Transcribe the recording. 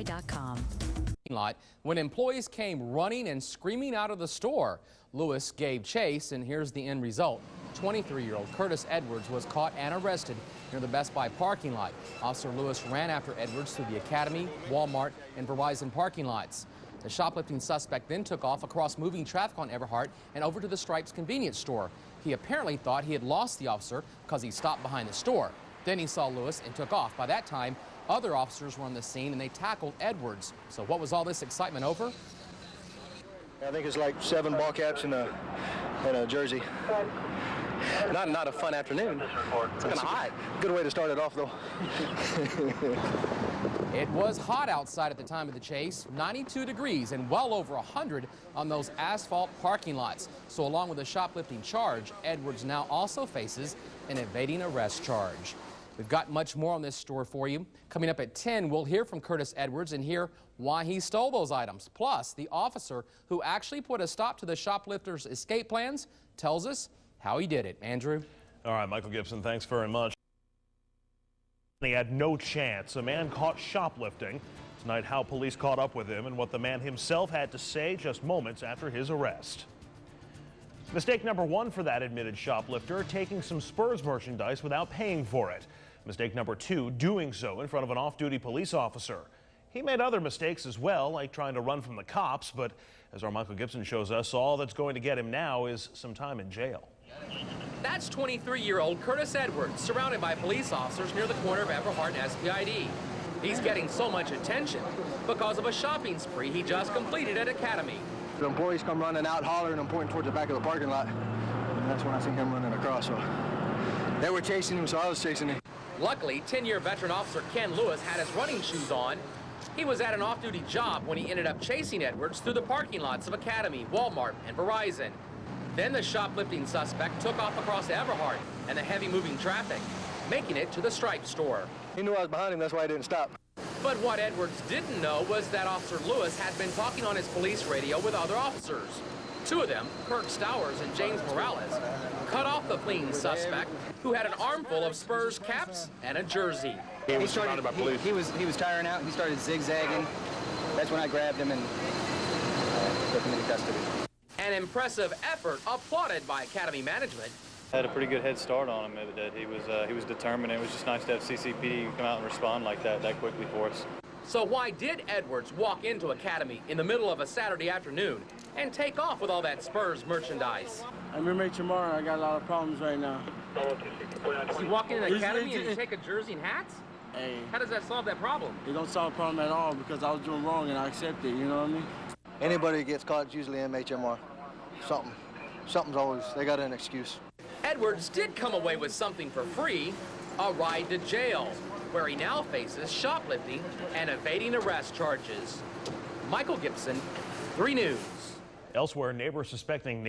SPI.com. Lot when employees came running and screaming out of the store. Lewis gave chase, and here's the end result. 23-year-old Curtis Edwards was caught and arrested near the Best Buy parking lot. Officer Lewis ran after Edwards through the Academy, Walmart, and Verizon parking lots. The shoplifting suspect then took off across moving traffic on Everhart and over to the Stripes convenience store. He apparently thought he had lost the officer because he stopped behind the store. Then he saw Lewis and took off. By that time, other officers were on the scene and they tackled Edwards. So what was all this excitement over? I think it's like 7 ball caps and a jersey. Not a fun afternoon. It's kind of hot. Good way to start it off, though. It was hot outside at the time of the chase, 92 degrees and well over 100 on those asphalt parking lots. So along with a shoplifting charge, Edwards now also faces an evading arrest charge. We've got much more on this story for you. Coming up at 10, we'll hear from Curtis Edwards and hear why he stole those items. Plus, the officer who actually put a stop to the shoplifter's escape plans tells us how he did it. Andrew? All right, Michael Gibson, thanks very much. He had no chance. A man caught shoplifting. Tonight, how police caught up with him and what the man himself had to say just moments after his arrest. Mistake number 1 for that admitted shoplifter, taking some Spurs merchandise without paying for it. Mistake number 2, doing so in front of an off-duty police officer. He made other mistakes as well, like trying to run from the cops, but as our Michael Gibson shows us, all that's going to get him now is some time in jail. That's 23-year-old Curtis Edwards, surrounded by police officers near the corner of Everhart and SPID. He's getting so much attention because of a shopping spree he just completed at Academy. The employees come running out, hollering, and pointing towards the back of the parking lot. And that's when I seen him running across. So they were chasing him, so I was chasing him. Luckily, 10-year veteran officer Ken Lewis had his running shoes on. He was at an off-duty job when he ended up chasing Edwards through the parking lots of Academy, Walmart, and Verizon. Then the shoplifting suspect took off across Everhart and the heavy-moving traffic, making it to the Stripes store. He knew I was behind him, that's why I didn't stop. But what Edwards didn't know was that Officer Lewis had been talking on his police radio with other officers. 2 of them, Kirk Stowers and James Morales, cut off the fleeing suspect, who had an armful of Spurs caps and a jersey. He was surrounded by police. He was tiring out. He started zigzagging. That's when I grabbed him and took him into custody. An impressive effort applauded by Academy management. Had a pretty good head start on him. He was determined. It was just nice to have CCPD come out and respond like that quickly for us. So why did Edwards walk into Academy in the middle of a Saturday afternoon and take off with all that Spurs merchandise? I'm roommate tomorrow. I got a lot of problems right now. Does he walk into the Academy and take a jersey and hats? Hey. How does that solve that problem? It don't solve the problem at all because I was doing wrong and I accept it, you know what I mean? Anybody that gets caught is usually MHMR. Something's always, they got an excuse. Edwards did come away with something for free, a ride to jail, where he now faces shoplifting and evading arrest charges. Michael Gibson, 3 News. Elsewhere, neighbors suspecting